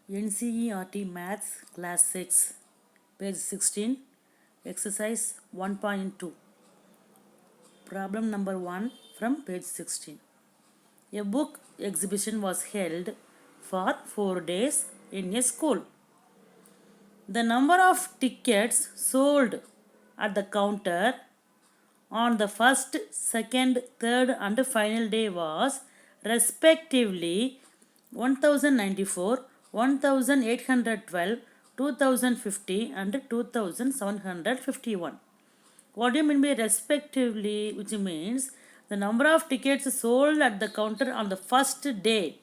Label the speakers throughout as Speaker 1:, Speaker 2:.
Speaker 1: NCERT Maths Class 6, page 16, exercise 1.2. Problem number 1 from page 16. A book exhibition was held for 4 days in a school. The number of tickets sold at the counter on the first, second, third, and final day was respectively 1094, 1812, 2050, and 2751. What do you mean by respectively? Which means the number of tickets sold at the counter on the first day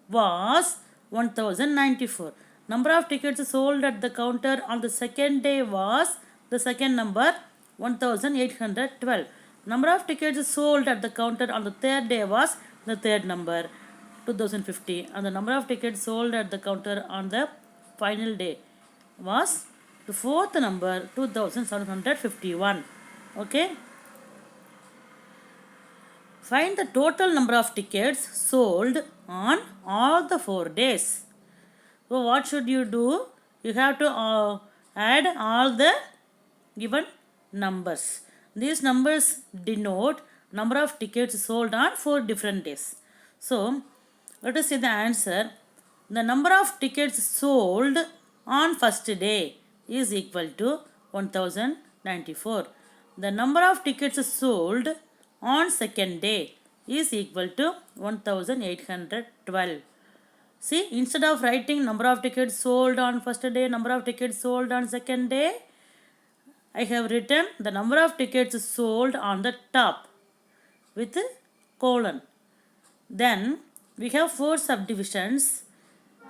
Speaker 1: was 1094. Number of tickets sold at the counter on the second day was the second number 1812. Number of tickets sold at the counter on the third day was the third number 2050, and the number of tickets sold at the counter on the final day was the fourth number 2751. Okay, find the total number of tickets sold on all the 4 days. So what should you do? You have to add all the given numbers. These numbers denote number of tickets sold on 4 different days. So let us see the answer. The number of tickets sold on first day is equal to 1094. The number of tickets sold on second day is equal to 1812. See, instead of writing number of tickets sold on first day, number of tickets sold on second day, I have written the number of tickets sold on the top with colon. Then we have 4 subdivisions.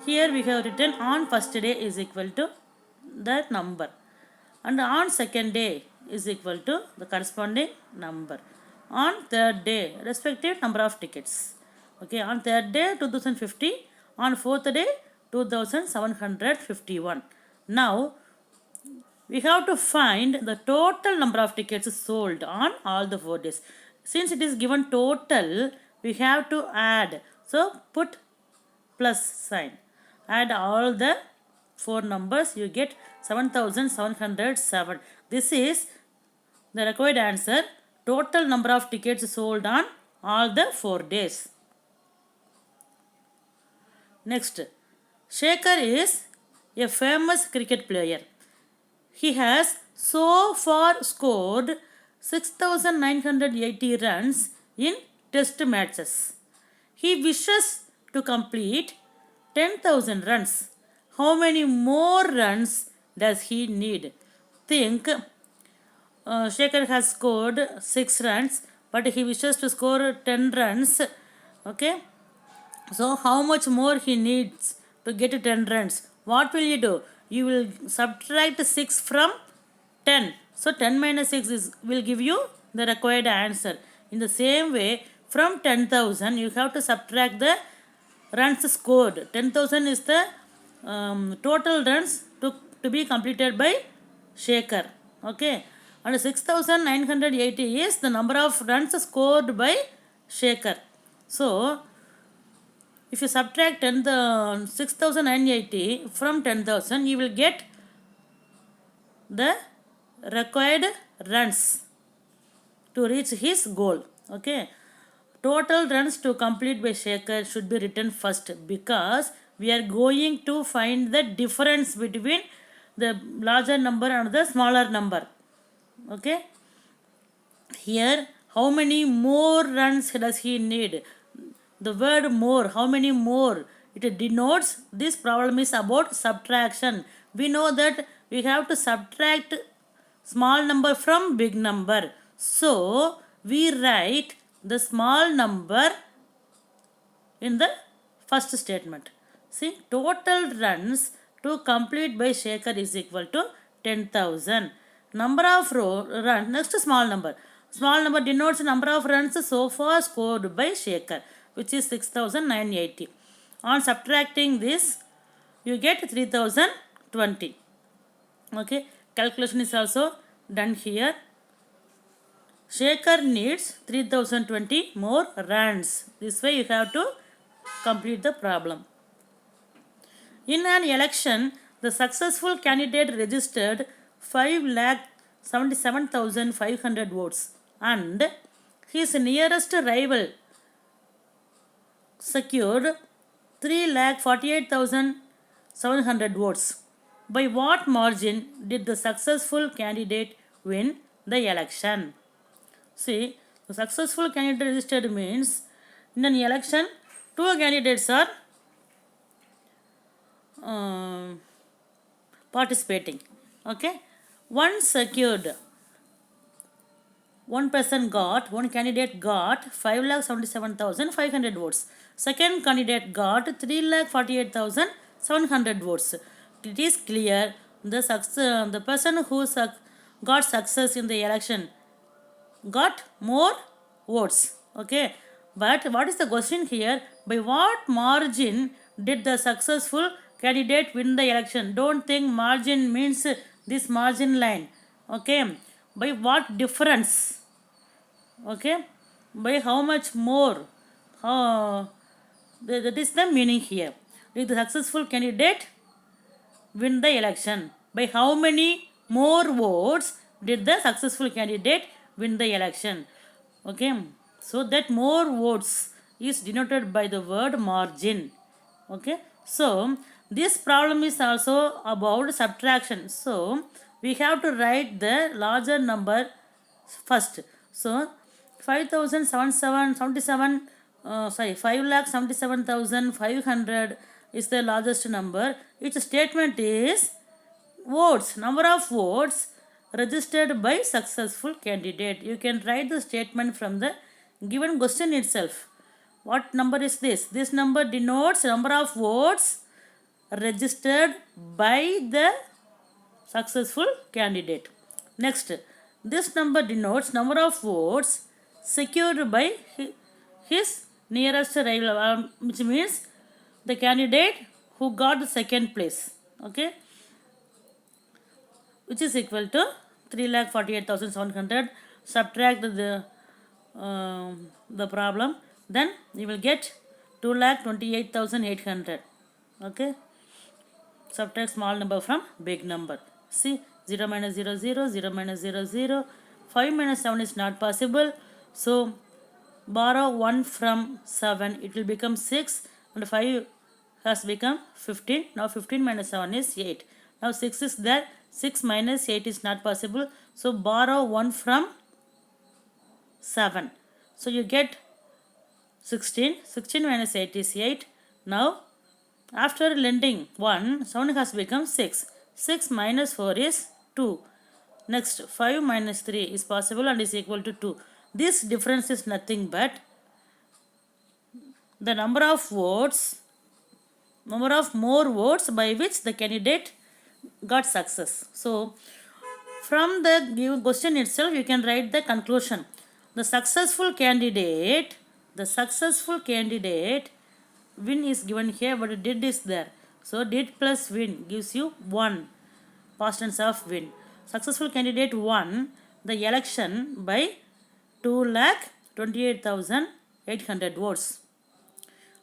Speaker 1: Here we have written on first day is equal to that number, and on second day is equal to the corresponding number. On third day, respective number of tickets. Okay, on third day 2050, on fourth day 2751. Now we have to find the total number of tickets sold on all the 4 days. Since it is given total, we have to add. So put plus sign. Add all the 4 numbers, you get 7707. This is the required answer. Total number of tickets sold on all the 4 days. Next, Shekhar is a famous cricket player. He has so far scored 6,980 runs in test matches. He wishes to complete 10,000 runs. How many more runs does he need? Think, Shekhar has scored 6 runs, but he wishes to score 10 runs. Okay, so how much more he needs to get 10 runs? What will you do? You will subtract 6 from 10. So 10 minus 6 will give you the required answer. In the same way, from 10,000 you have to subtract the runs scored. 10,000 is the total runs to be completed by Shekhar. Okay, and 6,980 is the number of runs scored by Shekhar. So if you subtract 6,980 from 10,000, you will get the required runs to reach his goal. Okay, total runs to complete by Shekhar should be written first, because we are going to find the difference between the larger number and the smaller number. Okay, here how many more runs does he need? The word more, how many more, it denotes this problem is about subtraction. We know that we have to subtract small number from big number. So we write the small number in the first statement. See, total runs to complete by Shekhar is equal to 10,000. Number of runs, next small number. Small number denotes number of runs so far scored by Shekhar, which is 6,980. On subtracting this, you get 3,020. Okay, calculation is also done here. Shekhar needs 3,020 more runs. This way you have to complete the problem. In an election, the successful candidate registered 5,77,500 votes and his nearest rival secured 3,48,700 votes. By what margin did the successful candidate win the election? See, the successful candidate registered means in an election, two candidates are participating. Okay, one secured, one candidate got 5,77,500 votes. Second candidate got 3,48,700 votes. It is clear the person who got success in the election got more votes. Okay, but what is the question here? By what margin did the successful candidate win the election? Don't think margin means this margin line. Okay, by what difference? Okay, by how much more? That is the meaning here. Did the successful candidate win the election? By how many more votes did the successful candidate win the election? Okay, so that more votes is denoted by the word margin. Okay, so this problem is also about subtraction. So we have to write the larger number first. So 5,77,500 is the largest number. Its statement is votes, number of votes registered by successful candidate. You can write the statement from the given question itself. What number is this? This number denotes number of votes registered by the successful candidate. Next, this number denotes number of votes secured by his nearest rival, which means the candidate who got the second place. Okay, which is equal to 3,48,700. Subtract the problem, then you will get 2,28,800. Okay, subtract small number from big number. See, 0 minus 0 0, 0 minus 0 0, 5 minus 7 is not possible. So borrow 1 from 7, it will become 6, and 5 has become 15. Now 15 minus 7 is 8. Now 6 is there, 6 minus 8 is not possible. So borrow 1 from 7. So you get 16. 16 minus 8 is 8. Now after lending 1, 7 has become 6. 6 minus 4 is 2. Next, 5 minus 3 is possible and is equal to 2. This difference is nothing but the number of more votes by which the candidate got success. So from the given question itself, you can write the conclusion. The successful candidate win is given here, but did is there. So did plus win gives you 1, past tense of win. Successful candidate won the election by 2,28,800 votes.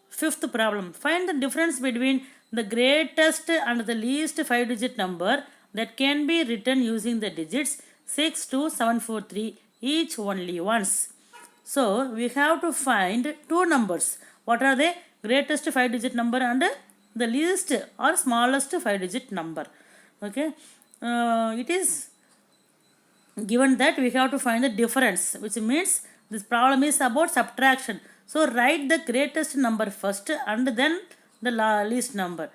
Speaker 1: Fifth problem. Find the difference between the greatest and the least 5-digit number that can be written using the digits 6, 2, 7, 4, 3 each only once. So we have to find two numbers. What are they? Greatest 5-digit number and the least or smallest 5-digit number. Okay. It is given that we have to find the difference, which means this problem is about subtraction. So write the greatest number first and then the least number.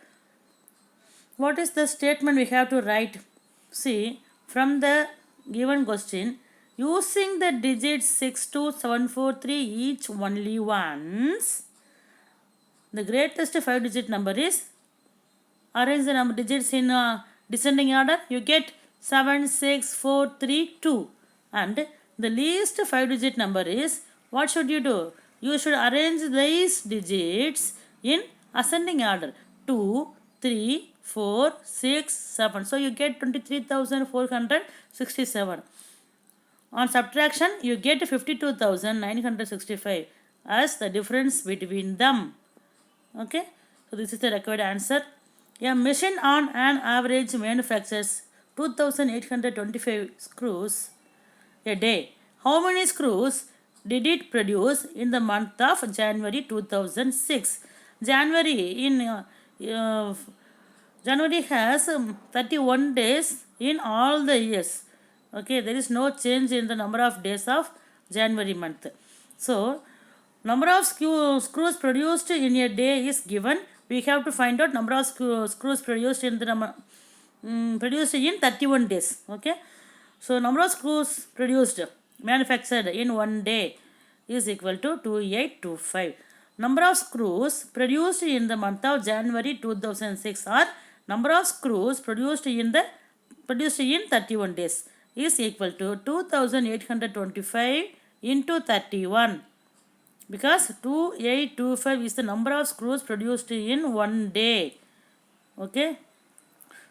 Speaker 1: What is the statement we have to write? See, from the given question, using the digits 6, 2, 7, 4, 3 each only once, the greatest 5-digit number is, arrange the number digits in descending order, you get 7, 6, 4, 3, 2. And the least 5-digit number is, what should you do? You should arrange these digits in ascending order, 2, 3, 4, 6, 7. So you get 23,467. On subtraction, you get 52,965 as the difference between them. Okay, so this is the required answer. A machine on an average manufactures 2825 screws a day. How many screws did it produce in the month of January 2006? January in uh, January has 31 days in all the years. Okay, there is no change in the number of days of January month. So, number of screws produced in a day is given. We have to find out number of screws produced in the produced in 31 days. Okay, so number of screws produced manufactured in one day is equal to 2825. Number of screws produced in the month of January 2006 or number of screws produced in 31 days is equal to 2825 into 31, because 2825 is the number of screws produced in one day. Okay,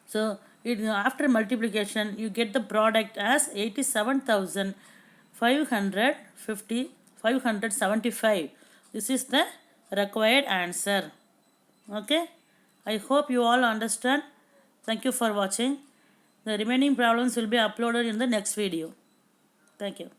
Speaker 1: so after multiplication you get the product as 87,575. This is the required answer. Okay, I hope you all understand. Thank you for watching. The remaining problems will be uploaded in the next video. Thank you.